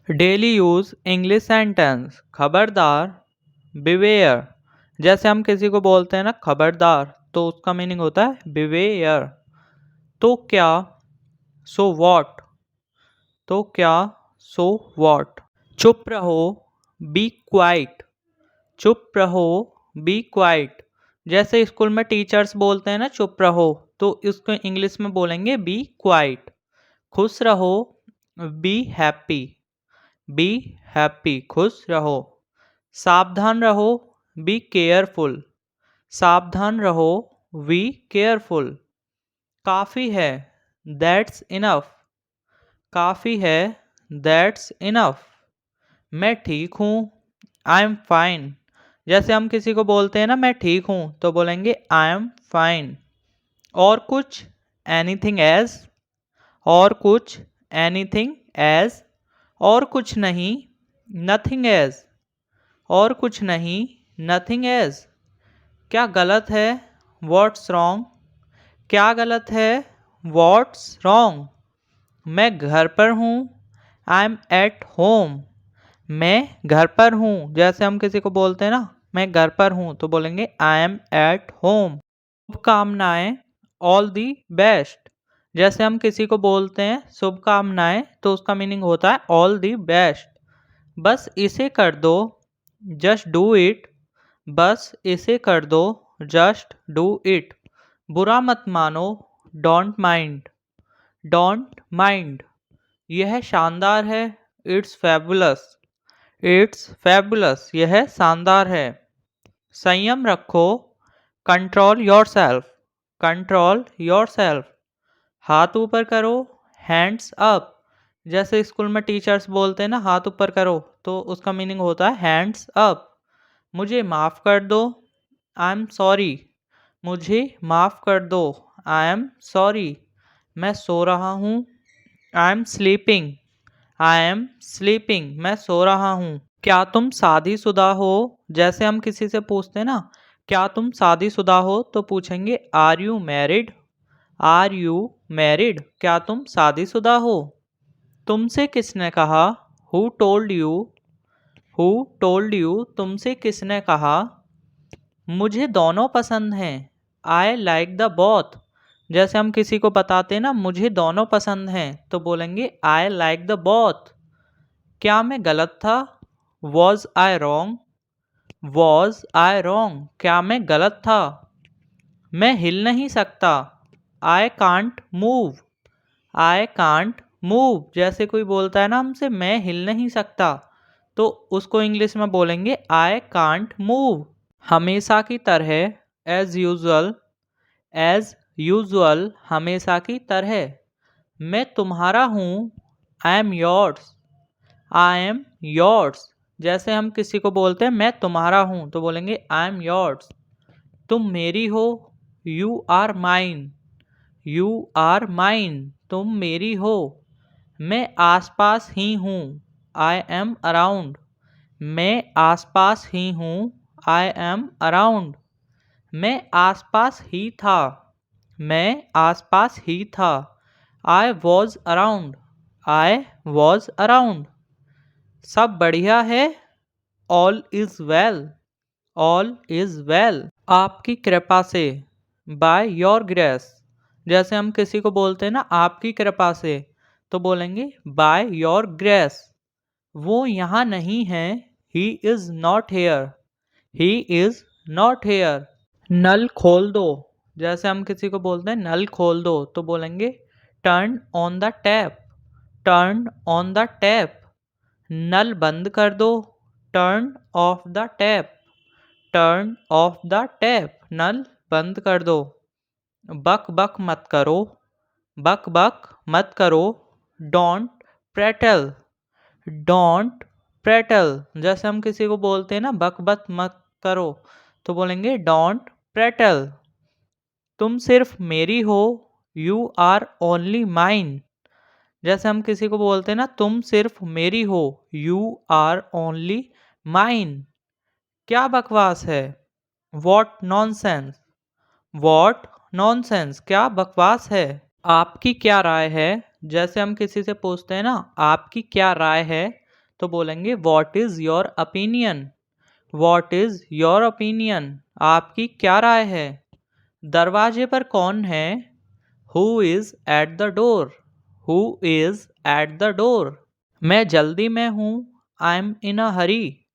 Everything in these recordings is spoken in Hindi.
Daily use English sentence. खबरदार, बिवेयर। जैसे हम किसी को बोलते हैं ना खबरदार, तो उसका मीनिंग होता है बिवेयर। तो क्या, सो वॉट। तो क्या, सो वॉट। चुप रहो, बी क्वाइट। चुप रहो, बी क्वाइट। जैसे स्कूल में टीचर्स बोलते हैं ना चुप रहो, तो इसको इंग्लिश में बोलेंगे बी क्वाइट। खुश रहो, बी हैप्पी। बी हैप्पी, खुश रहो। सावधान रहो, बी केयरफुल। सावधान रहो, बी केयरफुल। काफ़ी है, दैट्स इनफ। काफ़ी है, दैट्स इनफ। मैं ठीक हूँ, आई एम फाइन। जैसे हम किसी को बोलते हैं ना मैं ठीक हूँ, तो बोलेंगे आई एम फाइन। और कुछ, एनीथिंग एज। और कुछ, एनीथिंग एज। और कुछ नहीं, नथिंग एज। और कुछ नहीं, नथिंग एज। क्या गलत है, व्हाट्स रॉन्ग। क्या गलत है, व्हाट्स रॉन्ग। मैं घर पर हूँ, आई एम एट होम। मैं घर पर हूँ। जैसे हम किसी को बोलते हैं ना मैं घर पर हूँ, तो बोलेंगे आई एम एट होम। शुभकामनाएं, ऑल दी बेस्ट। जैसे हम किसी को बोलते हैं शुभकामनाएं, तो उसका मीनिंग होता है ऑल दी बेस्ट। बस इसे कर दो, जस्ट डू इट। बस इसे कर दो, जस्ट डू इट। बुरा मत मानो, डोंट माइंड। Don't mind. यह शानदार है, इट्स फैबुलस। इट्स फैबुलस, यह शानदार है। संयम रखो, control your self. Control your self. हाथ ऊपर करो, हैंड्स अप। जैसे स्कूल में टीचर्स बोलते हैं ना हाथ ऊपर करो, तो उसका मीनिंग होता है हैंड्स अप। मुझे माफ़ कर दो, आई एम सॉरी। मुझे माफ़ कर दो, आई एम सॉरी। मैं सो रहा हूँ, I am sleeping. I am sleeping, मैं सो रहा हूँ। क्या तुम शादीशुदा हो। जैसे हम किसी से पूछते हैं ना क्या तुम शादीशुदा हो, तो पूछेंगे are you married. Are you married, क्या तुम शादीशुदा हो। तुमसे किसने कहा, who told you. Who told you, तुमसे किसने कहा। मुझे दोनों पसंद हैं, आई लाइक द बोथ। जैसे हम किसी को बताते हैं ना मुझे दोनों पसंद हैं, तो बोलेंगे आई लाइक द बोथ। क्या मैं गलत था, was I wrong. Was I wrong, क्या मैं गलत था। मैं हिल नहीं सकता, I can't move. I can't move. जैसे कोई बोलता है ना हमसे मैं हिल नहीं सकता, तो उसको इंग्लिश में बोलेंगे आई कांट मूव। हमेशा की तरह, एज यूजुअल। एज यूजुअल, हमेशा की तरह। मैं तुम्हारा हूँ, I am yours. I am yours. जैसे हम किसी को बोलते हैं मैं तुम्हारा हूँ, तो बोलेंगे आई एम योर्स। तुम मेरी हो, you are mine. You are mine, तुम मेरी हो। मैं आसपास ही हूँ, आई एम अराउंड। मैं आसपास ही हूँ, आई एम अराउंड। मैं आसपास ही था। मैं आसपास ही था, I was around. I was around. सब बढ़िया है, all is well. All is well. आपकी कृपा से, बाय योर ग्रेस। जैसे हम किसी को बोलते हैं ना आपकी कृपा से, तो बोलेंगे बाय योर ग्रेस। वो यहाँ नहीं है, he is not here. He is not here. नल खोल दो। जैसे हम किसी को बोलते हैं नल खोल दो, तो बोलेंगे turn on the tap. Turn on the tap. नल बंद कर दो, turn off the tap. Turn off the tap, नल बंद कर दो। बक बक मत करो। बक बक मत करो, डोंट प्रेटल। Don't petrol. जैसे हम किसी को बोलते हैं ना बक बक मत करो, तो बोलेंगे डोंट प्रेटल। तुम सिर्फ मेरी हो, यू आर ओनली माइन। जैसे हम किसी को बोलते हैं ना तुम सिर्फ मेरी हो, यू आर ओनली माइन। क्या बकवास है, वॉट नॉनसेंस। वॉट नॉनसेंस, क्या बकवास है। आपकी क्या राय है। जैसे हम किसी से पूछते हैं ना आपकी क्या राय है, तो बोलेंगे what is your opinion. What is your opinion, आपकी क्या राय है। दरवाजे पर कौन है। Who is at the door. Who is at the door. मैं जल्दी में हूँ। आई एम इन अ हरी।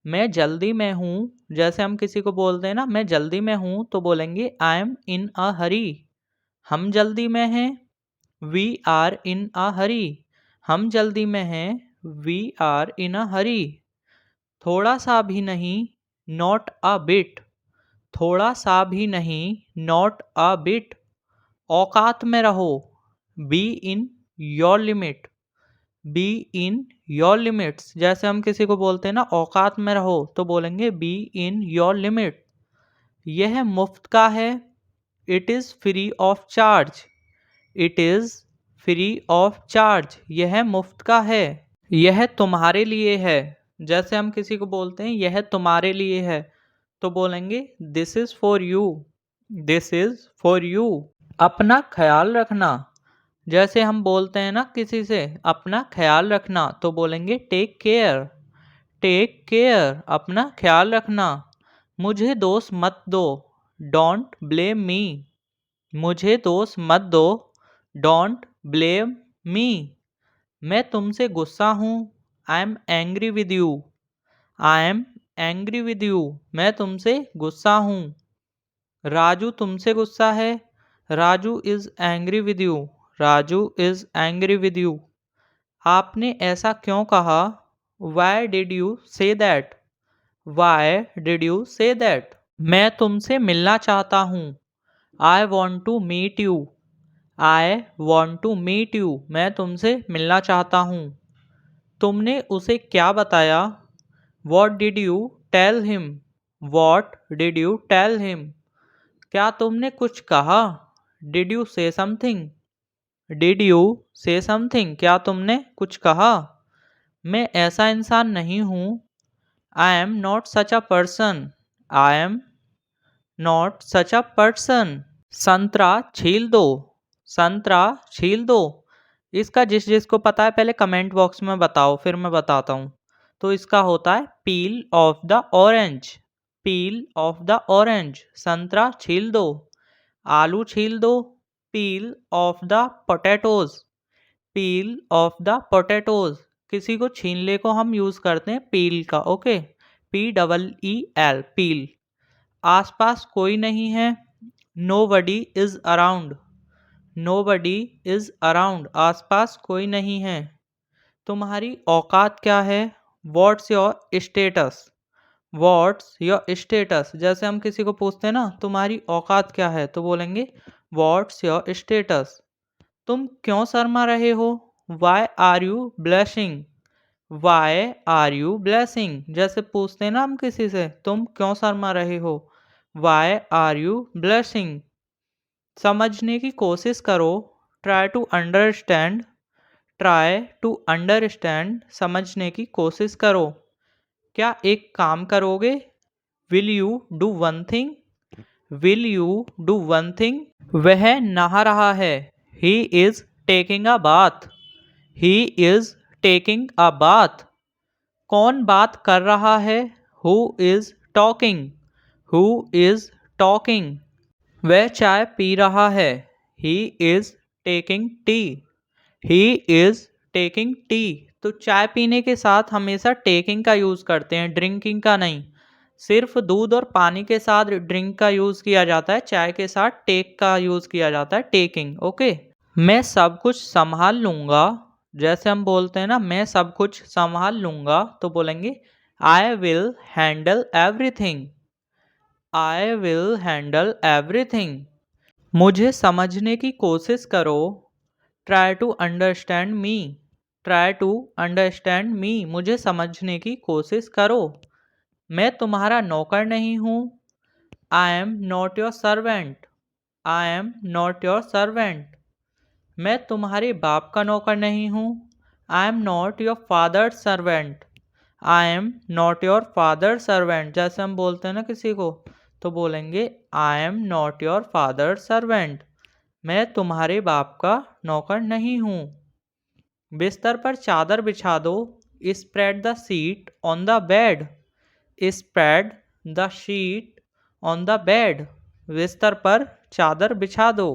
मैं जल्दी में हूँ। जैसे हम किसी को बोलते हैं ना मैं जल्दी में हूँ, तो बोलेंगे आई एम इन अ हरी। हम जल्दी में हैं। वी आर इन अ हरी। हम जल्दी में हैं। वी आर इन अ हरी। थोड़ा सा भी नहीं। Not a bit. थोड़ा सा भी नहीं। Not a bit. औकात में रहो। Be in your limit. Be in your limits. जैसे हम किसी को बोलते हैं ना औकात में रहो, तो बोलेंगे बी इन योर लिमिट। यह मुफ्त का है। It is free of charge. It is free of charge. यह मुफ्त का है। यह तुम्हारे लिए है। जैसे हम किसी को बोलते हैं यह तुम्हारे लिए है, तो बोलेंगे this is for you. This is for you. अपना ख्याल रखना। जैसे हम बोलते हैं ना किसी से अपना ख्याल रखना, तो बोलेंगे टेक केयर। टेक केयर, अपना ख्याल रखना। मुझे दोष मत दो। Don't blame me. मुझे दोष मत दो। Don't blame me. मैं तुमसे गुस्सा हूँ। I am angry with you. I am angry with you. मैं तुमसे गुस्सा हूँ। राजू तुमसे गुस्सा है। Raju is angry with you. Raju is angry with you. आपने ऐसा क्यों कहा। Why did you say that. Why did you say that. मैं तुमसे मिलना चाहता हूँ। I want to meet you. I want to meet you. मैं तुमसे मिलना चाहता हूँ। तुमने उसे क्या बताया। What did you tell him. What did you tell him. क्या तुमने कुछ कहा। Did you say something. Did you say something. क्या तुमने कुछ कहा। मैं ऐसा इंसान नहीं हूँ। I am not such a person. I am not such a person. संतरा छील दो। संतरा छील दो। इसका जिस जिसको पता है पहले कमेंट बॉक्स में बताओ, फिर मैं बताता हूँ। तो इसका होता है पील of the orange. Peel of the orange. संतरा छील दो। आलू छील दो। पील of the potatoes. Peel of the potatoes. किसी को छीलने को हम यूज़ करते हैं पील का। ओके, PEEL, पील। आसपास कोई नहीं है। Nobody is around। Nobody is around। आसपास कोई नहीं है। तुम्हारी औकात क्या है। What's your status। What's your status। जैसे हम किसी को पूछते हैं ना तुम्हारी औकात क्या है, तो बोलेंगे What's your status। तुम क्यों शर्मा रहे हो। Why are you blushing। Why are you blushing। जैसे पूछते हैं ना हम किसी से तुम क्यों शर्मा रहे हो। Why are you blushing। समझने की कोशिश करो। Try to understand. Try to understand. समझने की कोशिश करो। क्या एक काम करोगे। Will you do one thing. Will you do one thing. वह नहा रहा है। He is taking a bath. He is taking a bath. कौन बात कर रहा है। Who is talking. Who is talking. वह चाय पी रहा है। He is taking tea. He is taking tea. तो चाय पीने के साथ हमेशा टेकिंग का यूज़ करते हैं, ड्रिंकिंग का नहीं। सिर्फ दूध और पानी के साथ ड्रिंक का यूज़ किया जाता है, चाय के साथ टेक का यूज़ किया जाता है, टेकिंग। ओके, मैं सब कुछ संभाल लूँगा। जैसे हम बोलते हैं ना मैं सब कुछ संभाल लूँगा, तो बोलेंगे I will handle everything. I will handle everything. मुझे समझने की कोशिश करो। Try to understand me. Try to understand me. मुझे समझने की कोशिश करो। मैं तुम्हारा नौकर नहीं हूँ। I am not your servant. I am not your servant. मैं तुम्हारे बाप का नौकर नहीं हूँ। I am not your father servant. I am not your father servant. जैसे हम बोलते हैं ना किसी को, तो बोलेंगे आई am not your father servant. मैं तुम्हारे बाप का नौकर नहीं हूँ। बिस्तर पर चादर बिछा दो। Spread the sheet on the bed. Spread the sheet on the bed. बिस्तर पर चादर बिछा दो।